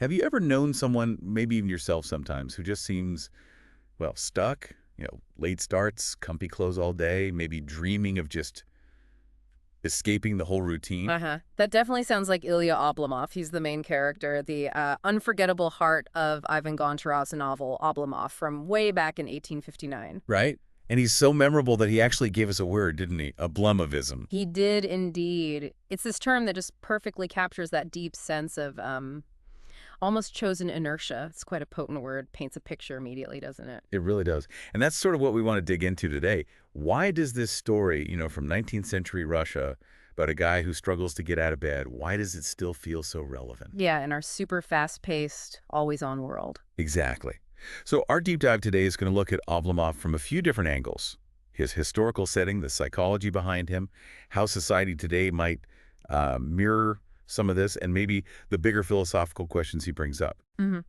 Have you ever known someone, maybe even yourself sometimes, who just seems, well, stuck? Late starts, comfy clothes all day, maybe dreaming of just escaping the whole routine? Uh-huh. That definitely sounds like Ilya Oblomov. He's the main character, the unforgettable heart of Ivan Goncharov's novel Oblomov from way back in 1859. Right? And he's so memorable that he actually gave us a word, didn't he? Oblomovism. He did indeed. It's this term that just perfectly captures that deep sense of almost chosen inertia. It's quite a potent word, paints a picture immediately, doesn't it? It really does. And that's sort of what we want to dig into today. Why does this story, from 19th century Russia about a guy who struggles to get out of bed, why does it still feel so relevant? Yeah, in our super fast-paced, always-on world. Exactly. So our deep dive today is going to look at Oblomov from a few different angles. His historical setting, the psychology behind him, how society today might mirror some of this, and maybe the bigger philosophical questions he brings up. hmm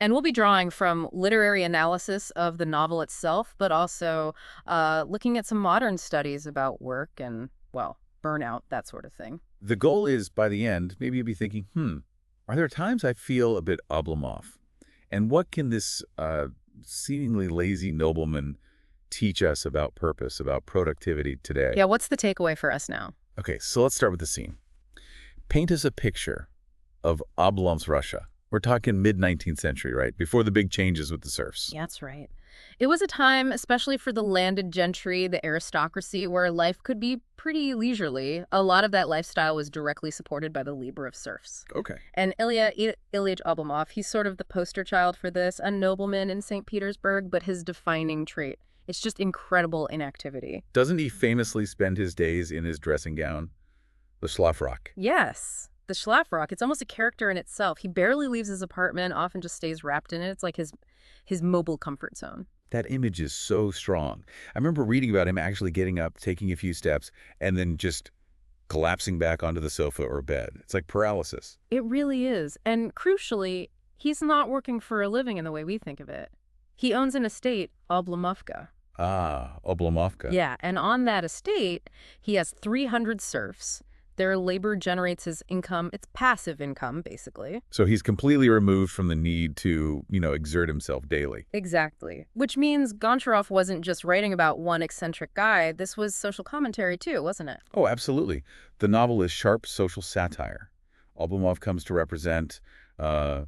And we'll be drawing from literary analysis of the novel itself, but also looking at some modern studies about work and, well, burnout, that sort of thing. The goal is, by the end, maybe you'll be thinking, are there times I feel a bit Oblomov? And what can this seemingly lazy nobleman teach us about purpose, about productivity today? Yeah, what's the takeaway for us now? Okay, so let's start with the scene. Paint us a picture of Oblomov's Russia. We're talking mid-19th century, right? Before the big changes with the serfs. Yeah, that's right. It was a time, especially for the landed gentry, the aristocracy, where life could be pretty leisurely. A lot of that lifestyle was directly supported by the labor of serfs. Okay. And Ilyich Oblomov, he's sort of the poster child for this, a nobleman in St. Petersburg, but his defining trait, it's just incredible inactivity. Doesn't he famously spend his days in his dressing gown, the schlafrock? Yes, the Schlafrock, it's almost a character in itself. He barely leaves his apartment, often just stays wrapped in it. It's like his mobile comfort zone. That image is so strong. I remember reading about him actually getting up, taking a few steps, and then just collapsing back onto the sofa or bed. It's like paralysis. It really is. And crucially, he's not working for a living in the way we think of it. He owns an estate, Oblomovka. Ah, Oblomovka. Yeah, and on that estate, he has 300 serfs. Their labor generates his income. It's passive income, basically. So he's completely removed from the need to, exert himself daily. Exactly. Which means Goncharov wasn't just writing about one eccentric guy. This was social commentary, too, wasn't it? Oh, absolutely. The novel is sharp social satire. Oblomov comes to represent uh,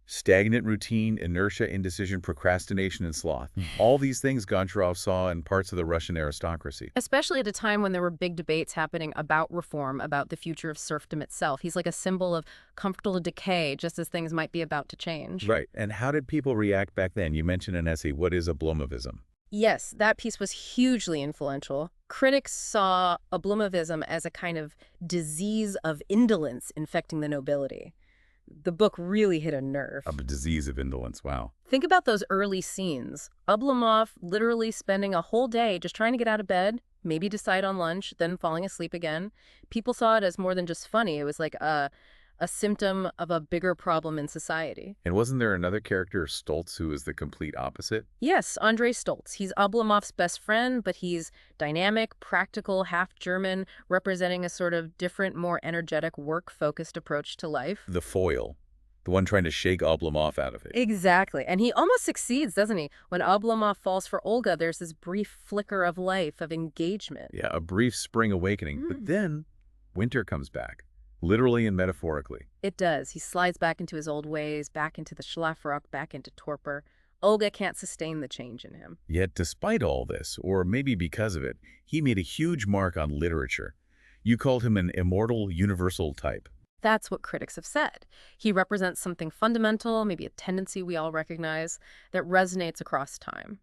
stagnant routine, inertia, indecision, procrastination, and sloth. All these things Goncharov saw in parts of the Russian aristocracy. Especially at a time when there were big debates happening about reform, about the future of serfdom itself. He's like a symbol of comfortable decay, just as things might be about to change. Right. And how did people react back then? You mentioned an essay. What is Oblomovism? Yes, that piece was hugely influential. Critics saw Oblomovism as a kind of disease of indolence infecting the nobility. The book really hit a nerve. A disease of indolence. Wow. Think about those early scenes. Oblomov literally spending a whole day just trying to get out of bed, maybe decide on lunch, then falling asleep again. People saw it as more than just funny. It was like a symptom of a bigger problem in society. And wasn't there another character, Stoltz, who is the complete opposite? Yes, Andrei Stoltz. He's Oblomov's best friend, but he's dynamic, practical, half German, representing a sort of different, more energetic, work-focused approach to life. The foil. The one trying to shake Oblomov out of it. Exactly. And he almost succeeds, doesn't he? When Oblomov falls for Olga, there's this brief flicker of life, of engagement. Yeah, a brief spring awakening. But then winter comes back, literally and metaphorically. It does. He slides back into his old ways, back into the Schlafrock, back into torpor. Olga can't sustain the change in him. Yet despite all this, or maybe because of it, he made a huge mark on literature. You called him an immortal, universal type. That's what critics have said. He represents something fundamental, maybe a tendency we all recognize, that resonates across time.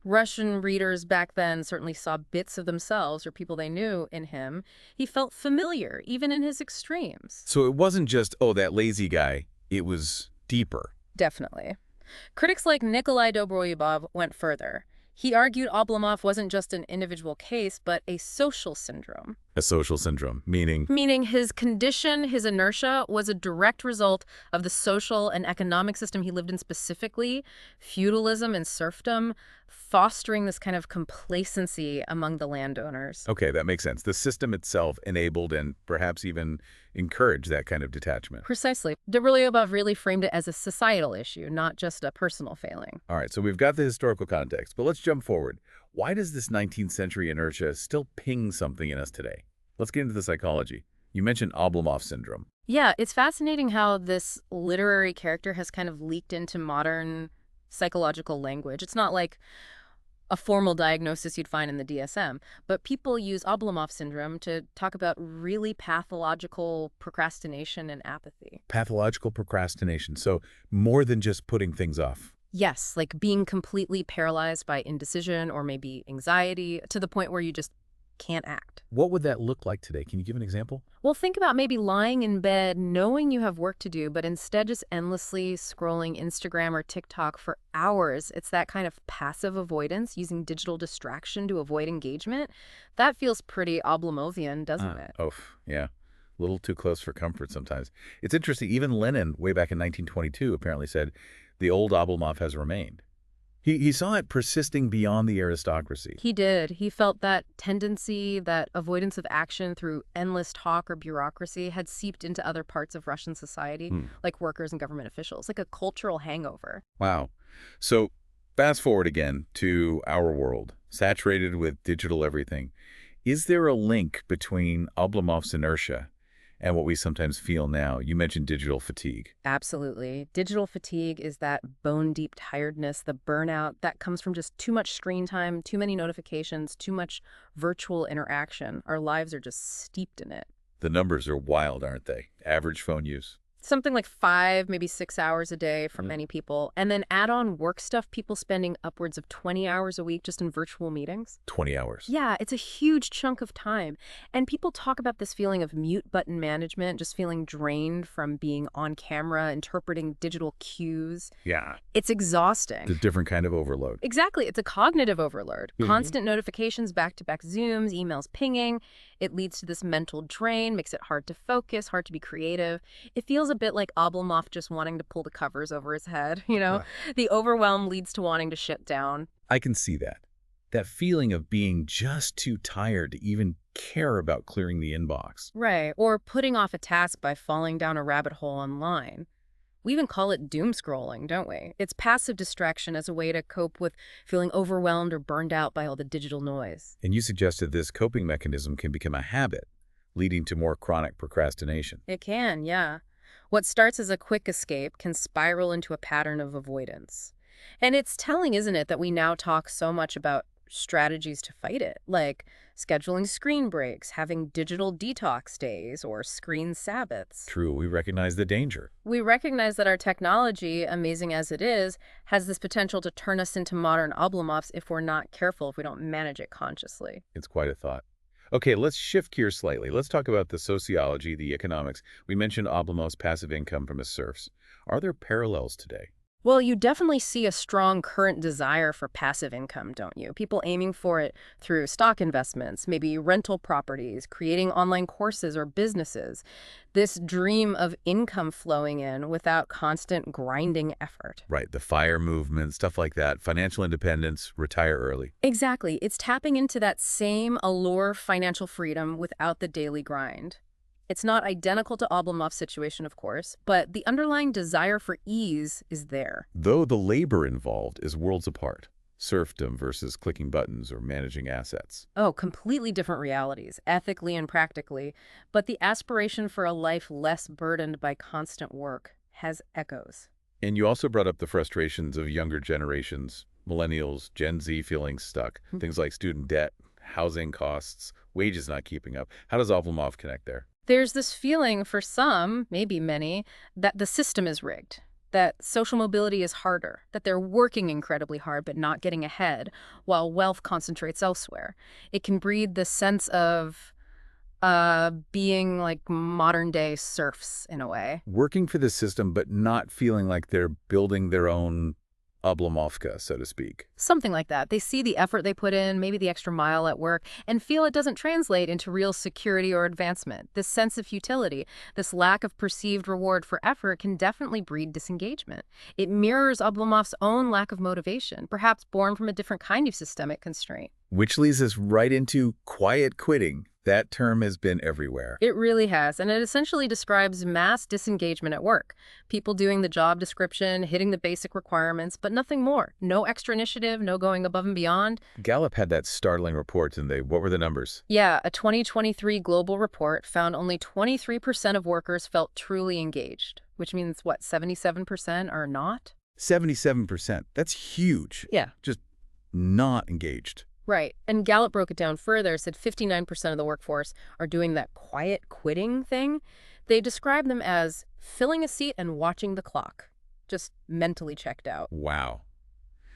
Russian readers back then certainly saw bits of themselves or people they knew in him. He felt familiar, even in his extremes. So it wasn't just, oh, that lazy guy. It was deeper. Definitely. Critics like Nikolai Dobrolyubov went further. He argued Oblomov wasn't just an individual case, but a social syndrome. A social syndrome, meaning, Meaning his condition, his inertia, was a direct result of the social and economic system he lived in, specifically feudalism and serfdom, fostering this kind of complacency among the landowners. okay, that makes sense. The system itself enabled and perhaps even encouraged that kind of detachment. Precisely. De Above really framed it as a societal issue, not just a personal failing. All right, so we've got the historical context, but let's jump forward. Why does this 19th century inertia still ping something in us today? Let's get into the psychology. You mentioned Oblomov syndrome. Yeah, it's fascinating how this literary character has kind of leaked into modern psychological language. It's not like a formal diagnosis you'd find in the DSM, but people use Oblomov syndrome to talk about really pathological procrastination and apathy. Pathological procrastination, so more than just putting things off. Yes, like being completely paralyzed by indecision or maybe anxiety to the point where you just can't act. What would that look like today? Can you give an example? Well, think about maybe lying in bed knowing you have work to do, but instead just endlessly scrolling Instagram or TikTok for hours. It's that kind of passive avoidance, using digital distraction to avoid engagement. That feels pretty Oblomovian, doesn't it? Oh, yeah. A little too close for comfort sometimes. It's interesting, even Lenin, way back in 1922, apparently said, the old Oblomov has remained. He saw it persisting beyond the aristocracy. He did. He felt that tendency, that avoidance of action through endless talk or bureaucracy had seeped into other parts of Russian society, like workers and government officials, like a cultural hangover. Wow. So fast forward again to our world, saturated with digital everything. Is there a link between Oblomov's inertia and what we sometimes feel now? You mentioned digital fatigue. Absolutely. Digital fatigue is that bone-deep tiredness, the burnout that comes from just too much screen time, too many notifications, too much virtual interaction. Our lives are just steeped in it. The numbers are wild, aren't they? Average phone use. Something like 5, maybe 6 hours a day for many people. And then add on work stuff, people spending upwards of 20 hours a week just in virtual meetings. 20 hours. Yeah, it's a huge chunk of time. And people talk about this feeling of mute button management, just feeling drained from being on camera, interpreting digital cues. Yeah. It's exhausting. It's a different kind of overload. Exactly. It's a cognitive overload. Constant notifications, back-to-back Zooms, emails pinging. It leads to this mental drain, makes it hard to focus, hard to be creative. It feels a bit like Oblomov just wanting to pull the covers over his head, you know? The overwhelm leads to wanting to shut down. I can see that. That feeling of being just too tired to even care about clearing the inbox. Right. Or putting off a task by falling down a rabbit hole online. We even call it doom scrolling, don't we? It's passive distraction as a way to cope with feeling overwhelmed or burned out by all the digital noise. And you suggested this coping mechanism can become a habit, leading to more chronic procrastination. It can, yeah. What starts as a quick escape can spiral into a pattern of avoidance. And it's telling, isn't it, that we now talk so much about strategies to fight it, like scheduling screen breaks, having digital detox days, or screen Sabbaths. True, we recognize the danger. We recognize that our technology, amazing as it is, has this potential to turn us into modern Oblomovs if we're not careful, if we don't manage it consciously. It's quite a thought. Okay, let's shift gears slightly. Let's talk about the sociology, the economics. We mentioned Oblomov's passive income from his serfs. Are there parallels today? Well, you definitely see a strong current desire for passive income, don't you? People aiming for it through stock investments, maybe rental properties, creating online courses or businesses. This dream of income flowing in without constant grinding effort. Right, the FIRE movement, stuff like that, financial independence, retire early. Exactly. It's tapping into that same allure of financial freedom without the daily grind. It's not identical to Oblomov's situation, of course, but the underlying desire for ease is there. Though the labor involved is worlds apart. Serfdom versus clicking buttons or managing assets. Oh, completely different realities, ethically and practically, but the aspiration for a life less burdened by constant work has echoes. And you also brought up the frustrations of younger generations, millennials, Gen Z feeling stuck, things like student debt, housing costs, wages not keeping up. How does Oblomov connect there? There's this feeling for some, maybe many, that the system is rigged, that social mobility is harder, that they're working incredibly hard but not getting ahead, while wealth concentrates elsewhere. It can breed the sense of being like modern-day serfs in a way. Working for the system but not feeling like they're building their own Oblomovka, so to speak. Something like that. They see the effort they put in, maybe the extra mile at work, and feel it doesn't translate into real security or advancement. This sense of futility, this lack of perceived reward for effort can definitely breed disengagement. It mirrors Oblomov's own lack of motivation, perhaps born from a different kind of systemic constraint. Which leads us right into quiet quitting. That term has been everywhere. It really has, and it essentially describes mass disengagement at work. People doing the job description, hitting the basic requirements, but nothing more. No extra initiative, no going above and beyond. Gallup had that startling report, didn't they? What were the numbers? Yeah, a 2023 global report found only 23% of workers felt truly engaged, which means, what, 77% are not? 77%. That's huge. Yeah. Just not engaged. Right. And Gallup broke it down further, said 59% of the workforce are doing that quiet quitting thing. They describe them as filling a seat and watching the clock, just mentally checked out. Wow.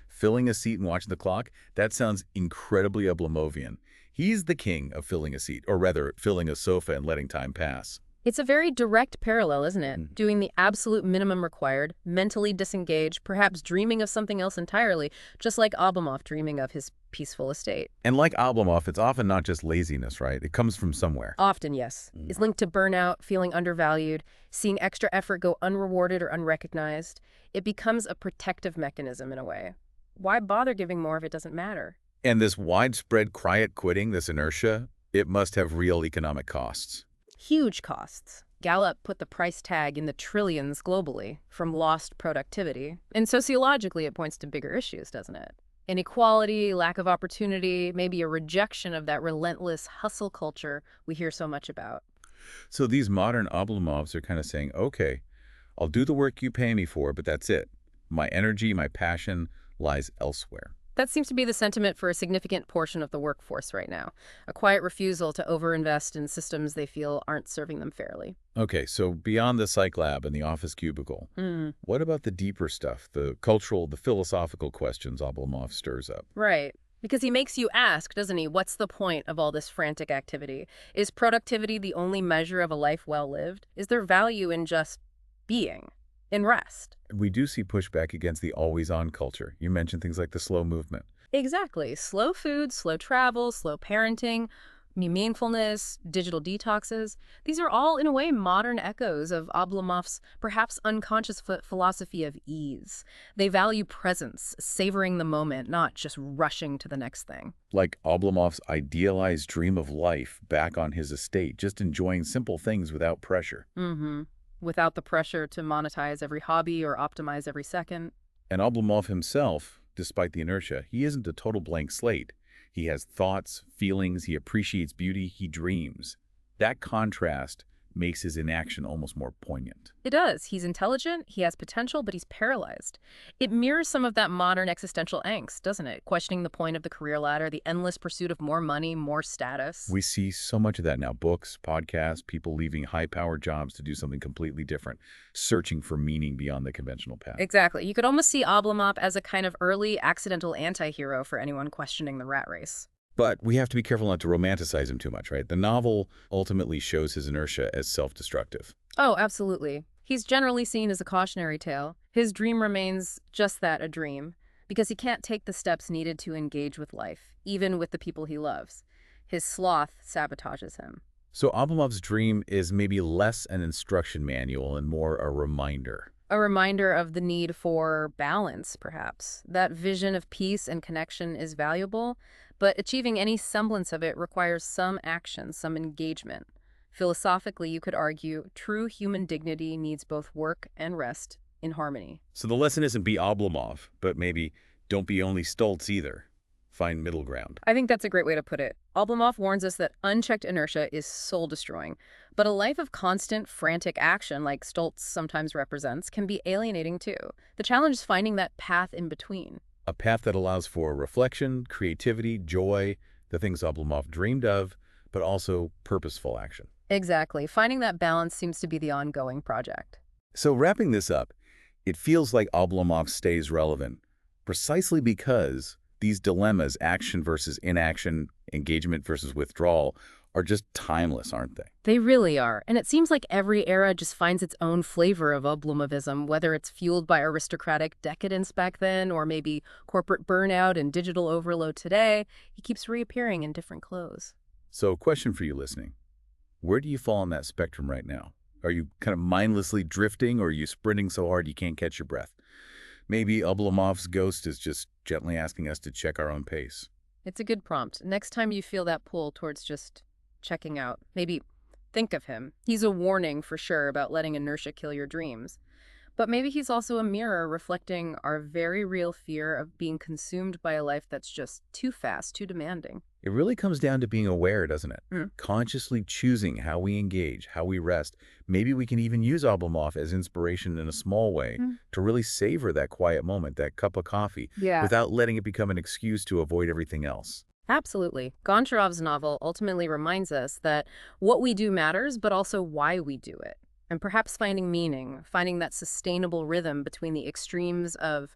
Filling a seat and watching the clock? That sounds incredibly Oblomovian. He's the king of filling a seat, or rather, filling a sofa and letting time pass. It's a very direct parallel, isn't it? Doing the absolute minimum required, mentally disengaged, perhaps dreaming of something else entirely, just like Oblomov dreaming of his peaceful estate. And like Oblomov, it's often not just laziness, right? It comes from somewhere. Often, yes. Is linked to burnout, feeling undervalued, seeing extra effort go unrewarded or unrecognized. It becomes a protective mechanism in a way. Why bother giving more if it doesn't matter? And this widespread quiet quitting, this inertia, it must have real economic costs. Huge costs. Gallup put the price tag in the trillions globally from lost productivity. And sociologically, it points to bigger issues, doesn't it? Inequality, lack of opportunity, maybe a rejection of that relentless hustle culture we hear so much about. So these modern Oblomovs are kind of saying, okay, I'll do the work you pay me for, but that's it. My energy, my passion lies elsewhere. That seems to be the sentiment for a significant portion of the workforce right now. A quiet refusal to overinvest in systems they feel aren't serving them fairly. Okay, so beyond the psych lab and the office cubicle, what about the deeper stuff, the cultural, the philosophical questions Oblomov stirs up? Right. Because he makes you ask, doesn't he, what's the point of all this frantic activity? Is productivity the only measure of a life well lived? Is there value in just being, in rest? We do see pushback against the always-on culture. You mentioned things like the slow movement. Exactly. Slow food, slow travel, slow parenting, mindfulness, digital detoxes. These are all, in a way, modern echoes of Oblomov's perhaps unconscious philosophy of ease. They value presence, savoring the moment, not just rushing to the next thing. Like Oblomov's idealized dream of life back on his estate, just enjoying simple things without pressure. Without the pressure to monetize every hobby or optimize every second. And Oblomov himself, despite the inertia, he isn't a total blank slate. He has thoughts, feelings, he appreciates beauty, he dreams. That contrast makes his inaction almost more poignant. It does. He's intelligent, he has potential, but he's paralyzed. It mirrors some of that modern existential angst, doesn't it? Questioning the point of the career ladder, the endless pursuit of more money, more status. We see so much of that now. Books, podcasts, people leaving high-powered jobs to do something completely different, searching for meaning beyond the conventional path. Exactly. You could almost see Oblomov as a kind of early accidental anti-hero for anyone questioning the rat race. But we have to be careful not to romanticize him too much, right? The novel ultimately shows his inertia as self-destructive. Oh, absolutely. He's generally seen as a cautionary tale. His dream remains just that, a dream, because he can't take the steps needed to engage with life, even with the people he loves. His sloth sabotages him. So Oblomov's dream is maybe less an instruction manual and more a reminder. A reminder of the need for balance, perhaps. That vision of peace and connection is valuable, but achieving any semblance of it requires some action, some engagement. Philosophically, you could argue, true human dignity needs both work and rest in harmony. So the lesson isn't be Oblomov, but maybe don't be only Stoltz either. Find middle ground. I think that's a great way to put it. Oblomov warns us that unchecked inertia is soul-destroying, but a life of constant, frantic action, like Stoltz sometimes represents, can be alienating too. The challenge is finding that path in between. A path that allows for reflection, creativity, joy, the things Oblomov dreamed of, but also purposeful action. Exactly. Finding that balance seems to be the ongoing project. So wrapping this up, it feels like Oblomov stays relevant precisely because these dilemmas, action versus inaction, engagement versus withdrawal, are just timeless, aren't they? They really are. And it seems like every era just finds its own flavor of Oblomovism, whether it's fueled by aristocratic decadence back then or maybe corporate burnout and digital overload today. He keeps reappearing in different clothes. So, question for you listening. Where do you fall on that spectrum right now? Are you kind of mindlessly drifting, or are you sprinting so hard you can't catch your breath? Maybe Oblomov's ghost is just gently asking us to check our own pace. It's a good prompt. Next time you feel that pull towards just checking out, maybe think of him. He's a warning for sure about letting inertia kill your dreams. But maybe he's also a mirror reflecting our very real fear of being consumed by a life that's just too fast, too demanding. It really comes down to being aware, doesn't it? Mm. Consciously choosing how we engage, how we rest. Maybe we can even use Oblomov as inspiration in a small way Mm. to really savor that quiet moment, that cup of coffee, Yeah. without letting it become an excuse to avoid everything else. Absolutely. Goncharov's novel ultimately reminds us that what we do matters, but also why we do it. And perhaps finding meaning, finding that sustainable rhythm between the extremes of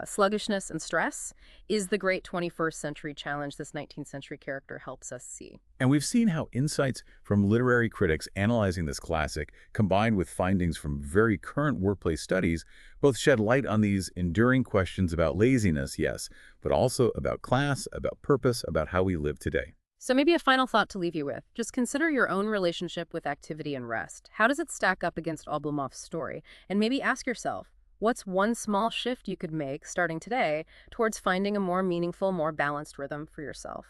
sluggishness and stress is the great 21st century challenge this 19th century character helps us see. And we've seen how insights from literary critics analyzing this classic, combined with findings from very current workplace studies, both shed light on these enduring questions about laziness, yes, but also about class, about purpose, about how we live today. So maybe a final thought to leave you with. Just consider your own relationship with activity and rest. How does it stack up against Oblomov's story? And maybe ask yourself, what's one small shift you could make starting today towards finding a more meaningful, more balanced rhythm for yourself?